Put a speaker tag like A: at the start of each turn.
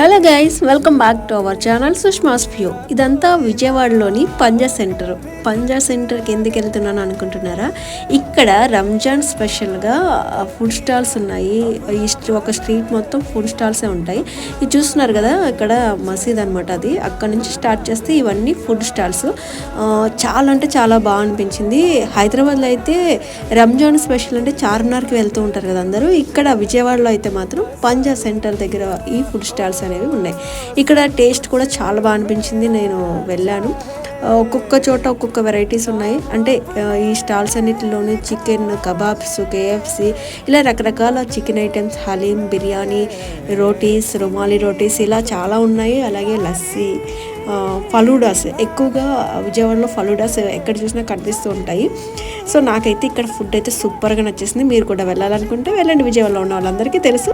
A: Hello guys, welcome back to our channel Sushma's view. ఇదంతా విజయవాడలోని పంజా centre. పంజా సెంటర్కి ఎందుకు వెళ్తున్నాను అనుకుంటున్నారా? ఇక్కడ రంజాన్ స్పెషల్గా ఫుడ్ స్టాల్స్ ఉన్నాయి. ఒక స్ట్రీట్ మొత్తం ఫుడ్ స్టాల్సే ఉంటాయి. ఇది చూస్తున్నారు కదా, ఇక్కడ మసీద్ అనమాట. అది అక్కడ నుంచి స్టార్ట్ చేస్తే ఇవన్నీ ఫుడ్ స్టాల్స్. చాలా అంటే చాలా బాగా అనిపించింది. హైదరాబాద్లో అయితే రంజాన్ స్పెషల్ అంటే చార్మినార్కి వెళ్తూ ఉంటారు కదా అందరూ. ఇక్కడ విజయవాడలో అయితే మాత్రం పంజా సెంటర్ దగ్గర ఈ ఫుడ్ స్టాల్స్ అనేవి ఉన్నాయి. ఇక్కడ టేస్ట్ కూడా చాలా బాగా అనిపించింది. నేను వెళ్ళాను. ఒక్కొక్క చోట ఒక్కొక్క వెరైటీస్ ఉన్నాయి. అంటే ఈ స్టాల్స్ అన్నిటిలోనే చికెన్ కబాబ్స్, కేఎఫ్సి ఇలా రకరకాల చికెన్ ఐటమ్స్, హలీం, బిర్యానీ, రోటీస్, రుమాలి రోటీస్ ఇలా చాలా ఉన్నాయి. అలాగే లస్సీ, ఫలూడాస్, ఎక్కువగా విజయవాడలో ఫలూడాస్ ఎక్కడ చూసినా కనిపిస్తూ ఉంటాయి. సో నాకైతే ఇక్కడ ఫుడ్ అయితే సూపర్గా నచ్చేసింది. మీరు కూడా వెళ్ళాలనుకుంటే వెళ్ళండి. విజయవాడలో ఉన్న వాళ్ళందరికీ తెలుసు.